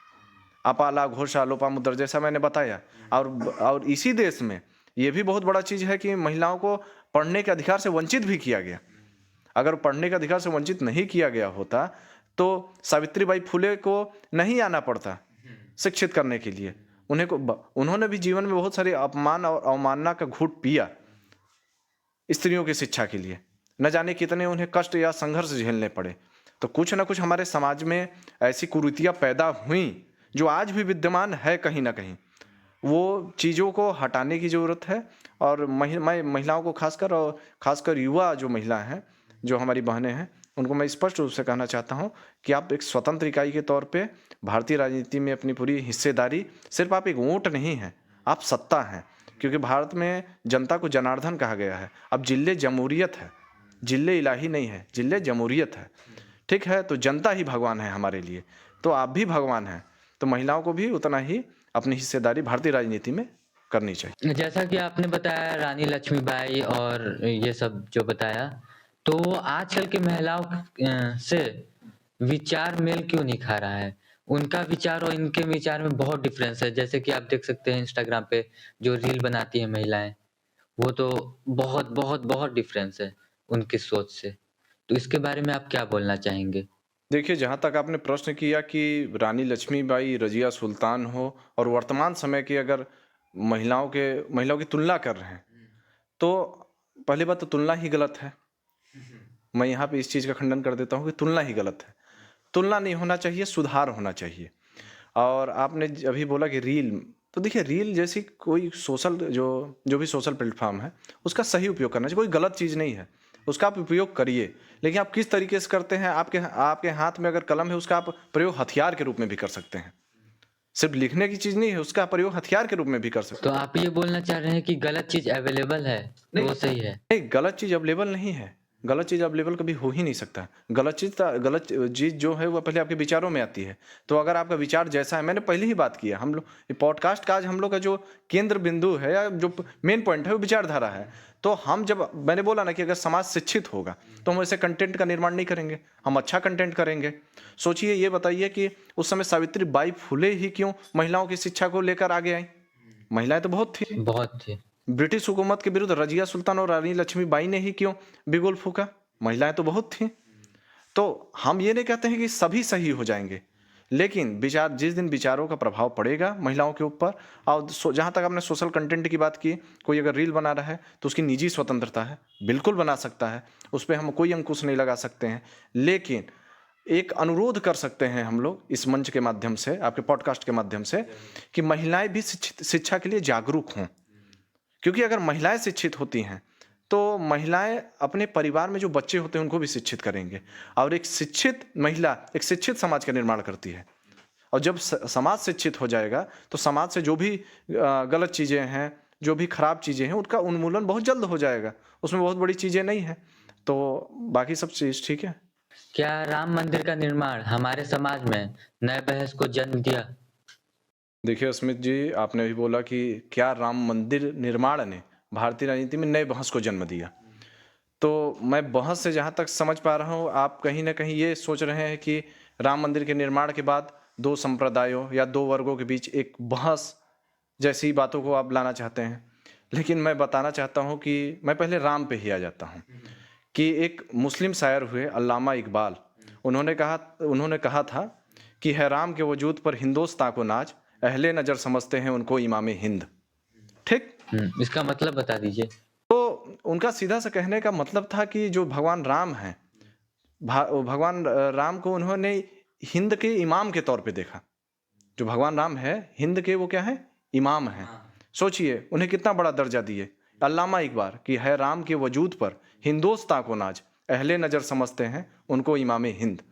अपाला घोषा लोपामुद्रा जैसा मैंने बताया। और इसी देश में ये भी बहुत बड़ा चीज़ है कि महिलाओं को पढ़ने के अधिकार से वंचित भी किया गया। अगर पढ़ने के अधिकार से वंचित नहीं किया गया होता तो सावित्रीबाई फुले को नहीं आना पड़ता शिक्षित करने के लिए। उन्होंने भी जीवन में बहुत सारे अपमान और अवमानना का घूंट पिया स्त्रियों की शिक्षा के लिए। न जाने कितने उन्हें कष्ट या संघर्ष झेलने पड़े। तो कुछ ना कुछ हमारे समाज में ऐसी कुरीतियाँ पैदा हुई जो आज भी विद्यमान है कहीं ना कहीं। वो चीज़ों को हटाने की ज़रूरत है। और मैं महिलाओं को खासकर युवा जो महिला हैं, जो हमारी बहनें हैं, उनको मैं स्पष्ट रूप से कहना चाहता हूँ कि आप एक स्वतंत्र इकाई के तौर पे भारतीय राजनीति में अपनी पूरी हिस्सेदारी, सिर्फ आप एक वोट नहीं हैं, आप सत्ता हैं। क्योंकि भारत में जनता को जनार्दन कहा गया है। अब जिले जमहूरियत है, जिले इलाही नहीं है, जिले जमहूरियत है। ठीक है, तो जनता ही भगवान है हमारे लिए, तो आप भी भगवान हैं। तो महिलाओं को भी उतना ही अपनी हिस्सेदारी भारतीय राजनीति में करनी चाहिए। जैसा कि आपने बताया रानी लक्ष्मीबाई और ये सब जो बताया, तो आजकल की महिलाओं से विचार मेल क्यों नहीं खा रहा है? उनका विचार और इनके विचार में बहुत डिफरेंस है। जैसे कि आप देख सकते हैं इंस्टाग्राम पे जो रील बनाती हैं महिलाएं, वो तो बहुत डिफरेंस है उनकी सोच से। तो इसके बारे में आप क्या बोलना चाहेंगे? देखिए, जहाँ तक आपने प्रश्न किया कि रानी लक्ष्मीबाई, रज़िया सुल्तान हो और वर्तमान समय की अगर महिलाओं की तुलना कर रहे हैं, तो पहली बात तो तुलना ही गलत है। मैं यहाँ पे इस चीज़ का खंडन कर देता हूँ कि तुलना ही गलत है। तुलना नहीं होना चाहिए, सुधार होना चाहिए। और आपने अभी बोला कि रील, तो देखिए रील जैसी कोई सोशल जो जो भी सोशल प्लेटफॉर्म है, उसका सही उपयोग करना चाहिए। कोई गलत चीज़ नहीं है, उसका आप उपयोग करिए, लेकिन आप किस तरीके से करते हैं। आपके आपके हाथ में अगर कलम है, उसका आप प्रयोग हथियार के रूप में भी कर सकते हैं। सिर्फ लिखने की चीज़ नहीं है, उसका प्रयोग हथियार के रूप में भी कर सकते तो हैं। आप ये बोलना चाह रहे हैं कि गलत चीज़ अवेलेबल है, वो सही है? नहीं, गलत चीज़ अवेलेबल नहीं है। गलत चीज़ अवेलेबल कभी हो ही नहीं सकता। गलत चीज़ जो है वो पहले आपके विचारों में आती है। तो अगर आपका विचार जैसा है, मैंने पहले ही बात किया, हम लोग ये पॉडकास्ट का आज हम लोग का जो केंद्र बिंदु है या जो मेन पॉइंट है वो विचारधारा है। तो हम जब मैंने बोला ना कि अगर समाज शिक्षित होगा तो हम ऐसे कंटेंट का निर्माण नहीं करेंगे, हम अच्छा कंटेंट करेंगे। सोचिए, ये बताइए कि उस समय सावित्री बाई फुले ही क्यों महिलाओं की शिक्षा को लेकर आगे आई? महिलाएं तो बहुत थी। बहुत थी। ब्रिटिश हुकूमत के विरुद्ध रजिया सुल्तान और रानी लक्ष्मीबाई ने ही क्यों बिगुल फूका? महिलाएं तो बहुत थीं। तो हम ये नहीं कहते हैं कि सभी सही हो जाएंगे, लेकिन विचार, जिस दिन विचारों का प्रभाव पड़ेगा महिलाओं के ऊपर, और जहाँ तक आपने सोशल कंटेंट की बात की, कोई अगर रील बना रहा है तो उसकी निजी स्वतंत्रता है, बिल्कुल बना सकता है, उस पर हम कोई अंकुश नहीं लगा सकते हैं। लेकिन एक अनुरोध कर सकते हैं हम लोग इस मंच के माध्यम से, आपके पॉडकास्ट के माध्यम से, कि महिलाएं भी शिक्षा के लिए जागरूक हों। क्योंकि अगर महिलाएं शिक्षित होती हैं तो महिलाएं अपने परिवार में जो बच्चे होते हैं उनको भी शिक्षित करेंगे, और एक शिक्षित महिला एक शिक्षित समाज का निर्माण करती है। और जब समाज शिक्षित हो जाएगा तो समाज से जो भी गलत चीज़ें हैं, जो भी खराब चीज़ें हैं, उनका उन्मूलन बहुत जल्द हो जाएगा। उसमें बहुत बड़ी चीज़ें नहीं हैं, तो बाकी सब चीज़ ठीक है। क्या राम मंदिर का निर्माण हमारे समाज में नए बहस को जन्म दिया? देखिए स्मिथ जी, आपने भी बोला कि क्या राम मंदिर निर्माण ने भारतीय राजनीति में नए बहस को जन्म दिया। तो मैं बहस से जहाँ तक समझ पा रहा हूँ, आप कहीं ना कहीं ये सोच रहे हैं कि राम मंदिर के निर्माण के बाद दो संप्रदायों या दो वर्गों के बीच एक बहस जैसी बातों को आप लाना चाहते हैं। लेकिन मैं बताना चाहता हूँ कि मैं पहले राम पे ही आ जाता हूँ कि एक मुस्लिम शायर हुए अल्लामा इकबाल, उन्होंने कहा था कि है राम के वजूद पर हिंदोस्तां को नाज, अहले नज़र समझते हैं उनको इमाम हिंद। ठीक। इसका मतलब बता दीजिए। तो उनका सीधा सा कहने का मतलब था कि जो भगवान राम हैं, भगवान राम को उन्होंने हिंद के इमाम के तौर पे देखा। जो भगवान राम है हिंद के, वो क्या है? इमाम हैं। सोचिए उन्हें कितना बड़ा दर्जा दिए अल्लामा इकबाल कि है राम के वजूद पर हिंदोस्तां को नाज, अहले नज़र समझते हैं उनको इमाम हिंद।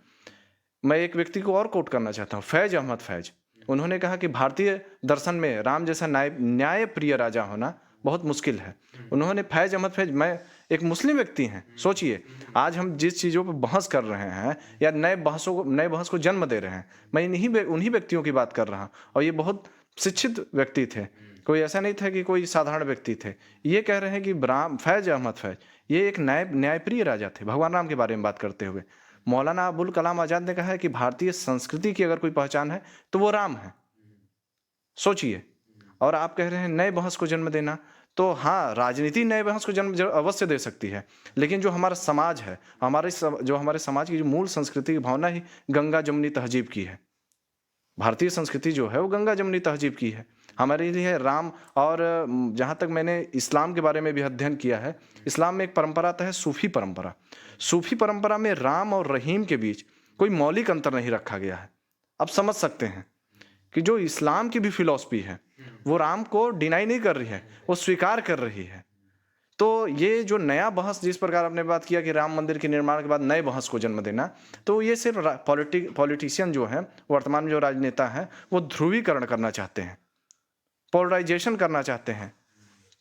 मैं एक व्यक्ति को और कोट करना चाहता हूँ, फैज अहमद फैज। उन्होंने कहा कि भारतीय दर्शन में राम जैसा न्याय प्रिय राजा होना बहुत मुश्किल है। उन्होंने फैज अहमद फैज, मैं एक मुस्लिम व्यक्ति हैं, सोचिए आज हम जिस चीज़ों पर बहस कर रहे हैं या नए बहस को जन्म दे रहे हैं, मैं उन्हीं व्यक्तियों की बात कर रहा हूँ। और ये बहुत शिक्षित व्यक्ति थे, कोई ऐसा नहीं था कि कोई साधारण व्यक्ति थे। ये कह रहे हैं कि फैज अहमद फैज ये एक न्यायप्रिय राजा थे, भगवान राम के बारे में बात करते हुए। मौलाना अबुल कलाम आज़ाद ने कहा है कि भारतीय संस्कृति की अगर कोई पहचान है तो वो राम है। सोचिए, और आप कह रहे हैं नए बहस को जन्म देना। तो हाँ, राजनीति नए बहस को जन्म अवश्य दे सकती है, लेकिन जो हमारा समाज है, जो हमारे समाज की जो मूल संस्कृति की भावना ही गंगा जमुनी तहजीब की है। भारतीय संस्कृति जो है वो गंगा जमुनी तहजीब की है। हमारे लिए राम, और जहाँ तक मैंने इस्लाम के बारे में भी अध्ययन किया है, इस्लाम में एक परंपरा आता है सूफी परंपरा। सूफी परंपरा में राम और रहीम के बीच कोई मौलिक अंतर नहीं रखा गया है। अब समझ सकते हैं कि जो इस्लाम की भी फिलॉसफी है वो राम को डिनाई नहीं कर रही है, वो स्वीकार कर रही है। तो ये जो नया बहस, जिस प्रकार आपने बात किया कि राम मंदिर के निर्माण के बाद नए बहस को जन्म देना, तो ये सिर्फ पॉलिटिशियन जो है, वर्तमान में जो राजनेता हैं, वो ध्रुवीकरण करना चाहते हैं, पोलराइजेशन करना चाहते हैं।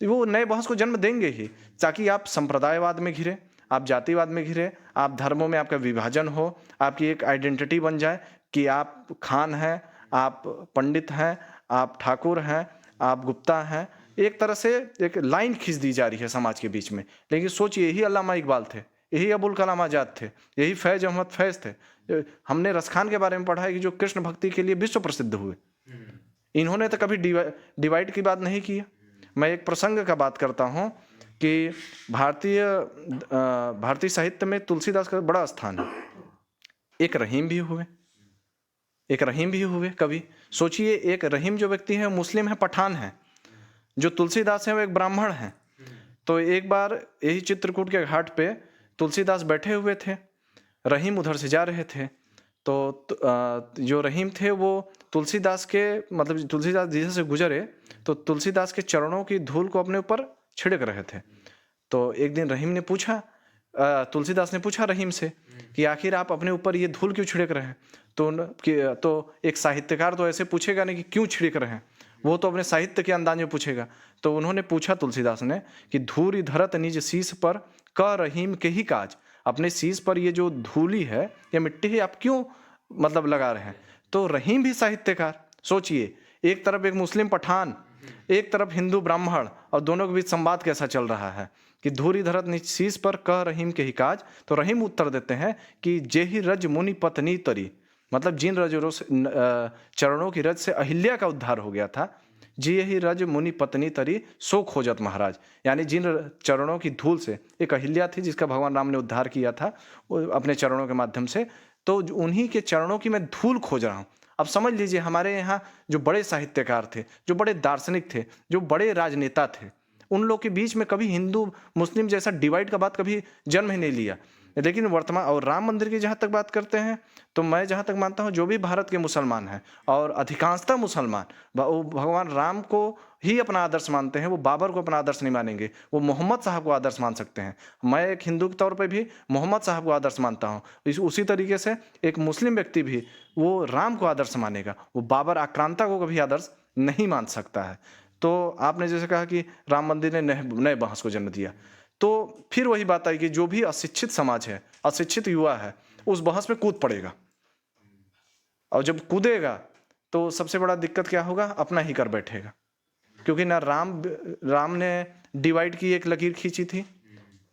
वो नए बहस को जन्म देंगे ही, ताकि आप संप्रदायवाद में घिरे, आप जातिवाद में घिरे, आप धर्मों में आपका विभाजन हो, आपकी एक आइडेंटिटी बन जाए कि आप खान हैं, आप पंडित हैं, आप ठाकुर हैं, आप गुप्ता हैं। एक तरह से एक लाइन खींच दी जा रही है समाज के बीच में। लेकिन सोचिए, यही अल्लामा इकबाल थे, यही अबुल कलाम आज़ाद थे, यही फैज अहमद फैज थे। हमने रसखान के बारे में पढ़ा है कि जो कृष्ण भक्ति के लिए विश्व प्रसिद्ध हुए। इन्होंने तो कभी डिवाइड की बात नहीं की। मैं एक प्रसंग का बात करता हूँ कि भारतीय साहित्य में तुलसीदास का बड़ा स्थान है। एक रहीम भी हुए, एक रहीम भी हुए कभी। सोचिए, एक रहीम जो व्यक्ति है मुस्लिम है, पठान है। जो तुलसीदास है वो एक ब्राह्मण है। तो एक बार यही चित्रकूट के घाट पे तुलसीदास बैठे हुए थे, रहीम उधर से जा रहे थे। तो जो रहीम थे वो तुलसीदास के, मतलब तुलसीदास जी से गुजरे तो तुलसीदास के चरणों की धूल को अपने ऊपर छिड़क रहे थे। तो एक दिन रहीम ने पूछा, तुलसीदास ने पूछा रहीम से कि आखिर आप अपने ऊपर ये धूल क्यों छिड़क रहे हैं? तो एक साहित्यकार तो ऐसे पूछेगा नहीं कि क्यों छिड़क रहे हैं, वो तो अपने साहित्य के अंदाज में पूछेगा। तो उन्होंने पूछा तुलसीदास ने कि धूरी धरत निज शीस पर, क रहीम के ही काज। अपने शीस पर ये जो धूली है, ये मिट्टी है, आप क्यों मतलब लगा रहे हैं? तो रहीम भी साहित्यकार। सोचिए, एक तरफ एक मुस्लिम पठान, एक तरफ हिंदू ब्राह्मण, और दोनों के बीच संवाद कैसा चल रहा है कि धूरी धरत निज शीस पर, कह रहीम के ही काज। तो रहीम उत्तर देते हैं कि जेहि रज मुनि पत्नी तरी, मतलब जिन रजों से चरणों की रज से अहिल्या का उद्धार हो गया था, जी यही रज मुनि पत्नी तरी सो खोजत महाराज। यानी जिन चरणों की धूल से, एक अहिल्या थी जिसका भगवान राम ने उद्धार किया था अपने चरणों के माध्यम से, तो उन्हीं के चरणों की मैं धूल खोज रहा हूँ। अब समझ लीजिए, हमारे यहाँ जो बड़े साहित्यकार थे, जो बड़े दार्शनिक थे, जो बड़े राजनेता थे, उन लोग के बीच में कभी हिंदू मुस्लिम जैसा डिवाइड का बात कभी जन्म ही नहीं लिया। लेकिन वर्तमान और राम मंदिर की जहाँ तक बात करते हैं, तो मैं जहाँ तक मानता हूँ जो भी भारत के मुसलमान हैं, और अधिकांशतः मुसलमान वो भगवान राम को ही अपना आदर्श मानते हैं। वो बाबर को अपना आदर्श नहीं मानेंगे, वो मोहम्मद साहब को आदर्श मान सकते हैं। मैं एक हिंदू के तौर पे भी मोहम्मद साहब को आदर्श मानता हूँ। उसी तरीके से एक मुस्लिम व्यक्ति भी वो राम को आदर्श मानेगा, वो बाबर आक्रांता को कभी आदर्श नहीं मान सकता है। तो आपने जैसे कहा कि राम मंदिर ने नए बहस को जन्म दिया, तो फिर वही बात आई कि जो भी अशिक्षित समाज है, अशिक्षित युवा है, उस बहस में कूद पड़ेगा। और जब कूदेगा तो सबसे बड़ा दिक्कत क्या होगा? अपना ही कर बैठेगा। क्योंकि ना राम ने डिवाइड की एक लकीर खींची थी,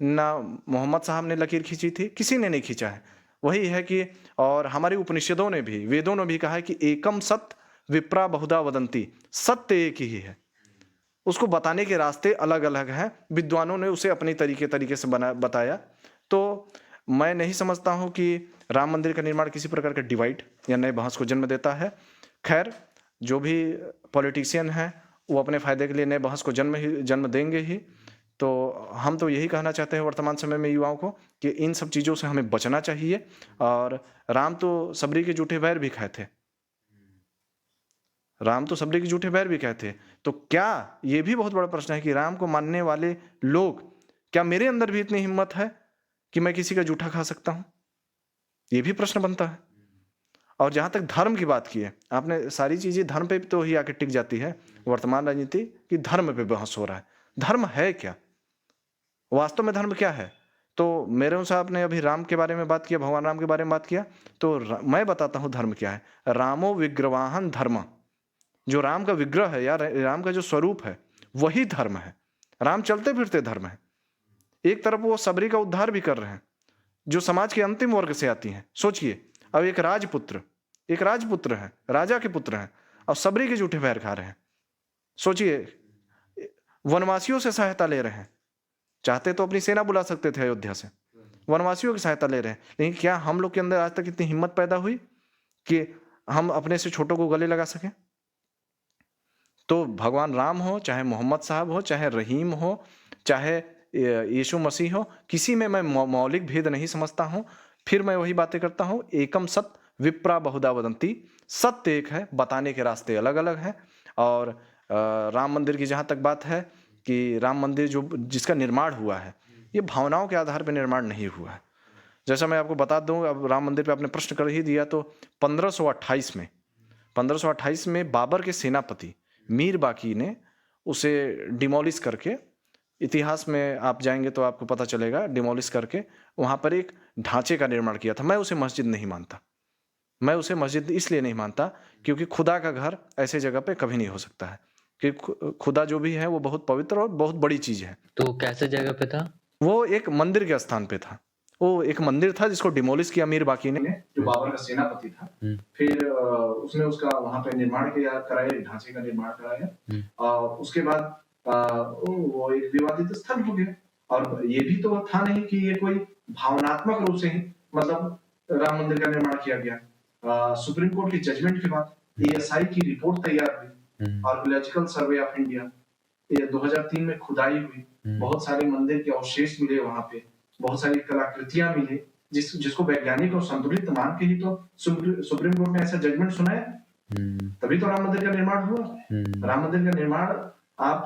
ना मोहम्मद साहब ने लकीर खींची थी, किसी ने नहीं खींचा है। वही है कि, और हमारे उपनिषदों ने भी, वेदों ने भी कहा है कि एकम सत्य विप्रा बहुधा वदंती, सत्य एक ही है। उसको बताने के रास्ते अलग अलग हैं, विद्वानों ने उसे अपनी तरीके से बताया। तो मैं नहीं समझता हूँ कि राम मंदिर का निर्माण किसी प्रकार का डिवाइड या नए बहस को जन्म देता है। खैर, जो भी पॉलिटिशियन हैं वो अपने फायदे के लिए नए बहस को जन्म देंगे ही। तो हम तो यही कहना चाहते हैं वर्तमान समय में युवाओं को कि इन सब चीज़ों से हमें बचना चाहिए। और राम तो सबरी के जूठे बैर भी खाए थे, राम तो सबरी के जूठे बैर भी खाए थे। तो क्या, ये भी बहुत बड़ा प्रश्न है कि राम को मानने वाले लोग, क्या मेरे अंदर भी इतनी हिम्मत है कि मैं किसी का जूठा खा सकता हूं? ये भी प्रश्न बनता है। और जहां तक धर्म की बात की है आपने, सारी चीजें धर्म पे तो ही आके टिक जाती है। वर्तमान राजनीति की धर्म पे बहस हो रहा है। धर्म है क्या? वास्तव में धर्म क्या है? तो मेरे अनुसार आपने अभी राम के बारे में बात किया, भगवान राम के बारे में बात किया, तो मैं बताता हूं धर्म क्या है। रामो विग्रवाहन धर्म, जो राम का विग्रह है या राम का जो स्वरूप है वही धर्म है। राम चलते फिरते धर्म है। एक तरफ वो सबरी का उद्धार भी कर रहे हैं जो समाज के अंतिम वर्ग से आती हैं। सोचिए, अब एक राजपुत्र है, राजा के पुत्र हैं, और सबरी के जूठे पैर खा रहे हैं। सोचिए, वनवासियों से सहायता ले रहे हैं। चाहते तो अपनी सेना बुला सकते थे अयोध्या से, वनवासियों की सहायता ले रहे हैं। लेकिन क्या हम लोग के अंदर आज तक इतनी हिम्मत पैदा हुई कि हम अपने से छोटों को गले लगा सकें? तो भगवान राम हो, चाहे मोहम्मद साहब हो, चाहे रहीम हो, चाहे यीशु मसीह हो, किसी में मैं मौलिक भेद नहीं समझता हूं। फिर मैं वही बातें करता हूं, एकम सत्य विप्रा बहुधा वदंती, सत्य एक है, बताने के रास्ते अलग अलग हैं। और राम मंदिर की जहां तक बात है कि राम मंदिर जो जिसका निर्माण हुआ है, ये भावनाओं के आधार पर निर्माण नहीं हुआ है। जैसा मैं आपको बता दूं, अब राम मंदिर पे आपने प्रश्न कर ही दिया, तो 1528 में बाबर के सेनापति मीर बाकी ने उसे डिमोलिश करके, इतिहास में आप जाएंगे तो आपको पता चलेगा, डिमोलिश करके वहाँ पर एक ढांचे का निर्माण किया था। मैं उसे मस्जिद नहीं मानता। मैं उसे मस्जिद इसलिए नहीं मानता क्योंकि खुदा का घर ऐसे जगह पे कभी नहीं हो सकता है, क्योंकि खुदा जो भी है वो बहुत पवित्र और बहुत बड़ी चीज़ है। तो कैसे जगह पे था? वो एक मंदिर के स्थान पे था। वो एक मंदिर था जिसको डिमोलिश किया मीर बाकी ने, जो बाबर का सेनापति था। फिर उसने उसका वहां पे निर्माण कराया, ढांचे का निर्माण कराया। और उसके बाद वो एक विवादित स्थल हो गया। और ये भी तो था नहीं कि ये कोई भावनात्मक रूप से ही, मतलब राम मंदिर का निर्माण किया गया। सुप्रीम कोर्ट की जजमेंट के बाद एएसआई की रिपोर्ट तैयार हुई, आर्कियोलॉजिकल सर्वे ऑफ इंडिया, ये 2003 में खुदाई हुई, बहुत सारे मंदिर के अवशेष मिले वहां पे, बहुत सारी कलाकृतियां मिली, जिसको वैज्ञानिक और संतुलित मान के ही तो सुप्रीम कोर्ट ने ऐसा जजमेंट सुनाया, तभी तो राम मंदिर का निर्माण हुआ। राम मंदिर का निर्माण आप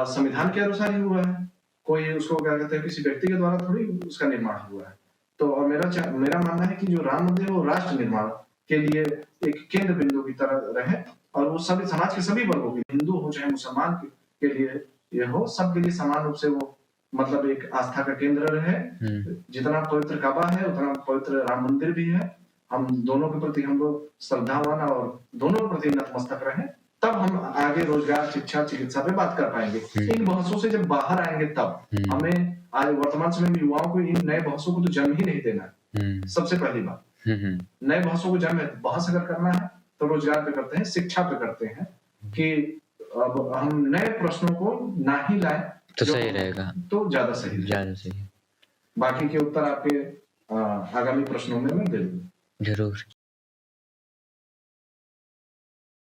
संविधान के अनुसार ही हुआ है, कोई उसको क्या कहते हैं किसी व्यक्ति के द्वारा थोड़ी उसका निर्माण हुआ है। तो और मेरा मानना है कि जो राम मंदिर वो राष्ट्र निर्माण के लिए एक केंद्र बिंदु की तरह रहे, और वो सभी समाज के सभी वर्गों के, हिंदू हो चाहे मुसलमान के लिए ये हो, सबके लिए समान रूप से वो मतलब एक आस्था का केंद्र रहे। जितना पवित्र काबा है उतना पवित्र राम मंदिर भी है। हम दोनों के प्रति हम लोग श्रद्धावान और दोनों के प्रति नतमस्तक रहे, तब हम आगे रोजगार, शिक्षा, चिकित्सा पे बात कर पाएंगे। इन बहसों से जब बाहर आएंगे तब हमें आज वर्तमान समय में युवाओं को इन नए बहसों को तो जन्म ही नहीं देना है। सबसे पहली बात, नए बहसों को जन्म बहस अगर करना है तो रोजगार पे करते हैं, शिक्षा पे करते हैं, कि अब हम नए प्रश्नों को ना ही लाए तो सही रहेगा, तो ज्यादा सही। बाकी के उत्तर आपके आगामी प्रश्नों में मैं दे दूंगा। जरूर।